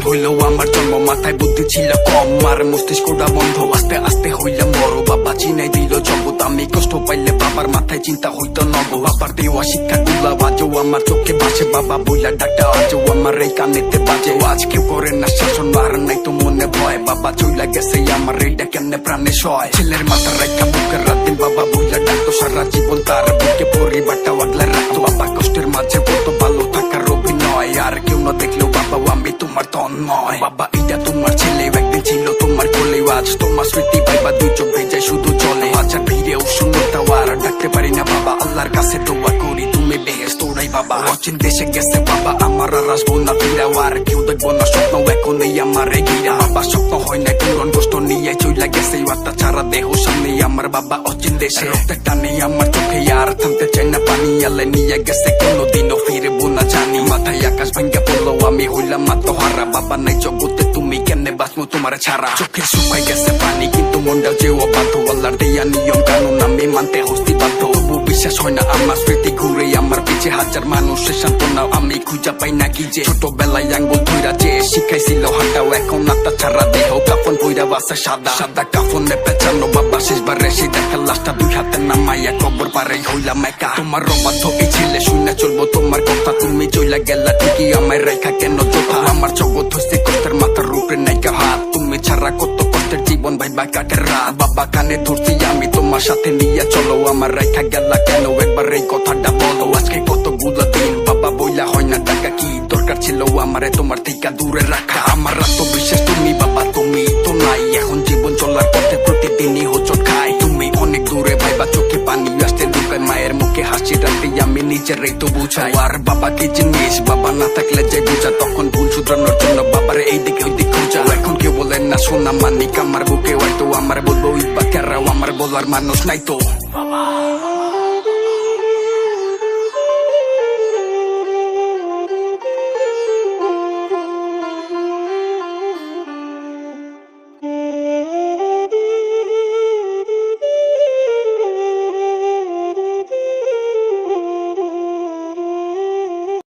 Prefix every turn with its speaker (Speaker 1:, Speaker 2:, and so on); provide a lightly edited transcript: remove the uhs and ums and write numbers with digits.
Speaker 1: হইলো আমার জন্ম, মাথায় বুদ্ধি ছিল কম, আর মস্তিষ্কটা বন্ধ, আস্তে আস্তে হইলাম বড়। বাবা চিনাই দিল জগৎ, আমি কষ্ট পাইলে বাবার মাথায় চিন্তা হইতো নব। বাবার দেওয়া শিক্ষা গুলা আজও আমার চোখে ভাসে, বাবা বইলা ডাক্তার আজও আমার এই কানেতে বাজে। আজ কেউ করে না শাসন, আর নাই তো মনে ভয়, বাবা চইলা গেছে আমার এইটা কেমনে প্রাণে সয়। ছেলের মাথা রেখা বুকের রাত দিন বাবা বইলা ডাকতো, সারা জীবন তার বুকে পরিবারটা আগলে রাখতো। বাবা কষ্টের মাঝে বলতো ভালো থাকার অভিনয়, আর কেউ না দেখলেও বাবা আমি তোমার তন্ময়। বাবা এটা তোমার ছেলে, একদিন ছিল তোমার কোলে, আজ তোমার স্মৃতি পাইবা দুই চোখ ভেজে শুধু চলে। বাচ্চার ভিড়েও শূন্যতা আর ডাকতে পারি না বাবা, আল্লাহর কাছে দোয়া করি তুমি বেহেশত ওরাই বাবা। অচিন দেশে গেছে বাবা আমার, আর আসবো না ফিরাও, আর কেউ দেখবো না স্বপ্ন এখন এই আমার ঘিরা। বাবা স্বপ্ন হয় না পূরণ, কষ্ট নিয়ে চইলা গেছে আত্মা ছাড়া দেহ সামনে আমার বাবা অচিন দেশে। রক্তের টানে আমার চোখে আর থামতে চাই না পানি, আলে নিয়ে গেছে কোনোদিনও ফিরবো না জানি। মাথায় আকাশ ভেঙে পড়লো আমি হইলাম আত্মহারা, বাবা নাই জগতে তুমি কেমনে বাঁচবো তোমার ছাড়া। চোখে শুকাই গেছে পানি কিন্তু মনটাও যে অবাধ্য, আল্লাহর দেয়া নিয়ম কানুন আমি মানতে হস্তি বাধ্য। তবু বিশ্বাস হয় না আমার স্মৃতি ঘুরে আমার পিছে, হাজার মানুষের সান্ত্বনা আমি খুঁজা পাই না কি যে। ছোটবেলায় আঙ্গুল ধইরা যে শিখাইছিল হাঁটাও, এখন আত্মা ছাড়া দেহ কাফন কইরা বাসে সাদা সাদা কাফনে পেঁচানো। বাবা শেষবারে সেই দেখা লাশটা দুই হাতে নামাইয়া কবর পারে হইলাম একা। তোমার অবাধ্য এই ছেলে শুনে চলবো তোমার কথা, তুমি চইলা গেলা ঠিকই আমায় রেখা কেন চোখা। আমার জগৎ হইছে কষ্টের মাথার রূপে নাইকা হাত, তুমি ছাড়া কত কষ্টের জীবন ভাইবা কাটের রাত। বাবা কানে ধরছি আমি তোমার সাথে নিয়ে চলো, আমার রেখা গেলা কেন একবার এই কথাটা বলো। আজকে কতগুলো দিন বাবা বইলা হয় না টাকা, কি দরকার ছিল আমারে তোমার থেকে দূরে রাখা। আমার আত্মবিশ্বাস তুমি বাবা তুমি তো নাই, এখন জীবন চলার পথে প্রতিদিনই হোঁচট খাই। তুমি অনেক দূরে ভাইবা চোখে পানি আসতে ঢুকায়, মায়ের মুখে হাসি রাখতে আমি নিজেরাই তো বুঝাই। আর বাবা কি জিনিস বাবা না থাকলে যে বুঝা, তখন ভুল শুধরানোর জন্য বাবার এই দিকে ওই দিকে খোঁজা। এখন কেউ বলেন না সোনা মানিক আমার বুকে, হয়তো আমার বলবো ইবা কেরাও আমার বলার মানুষ নাই তো বাবা।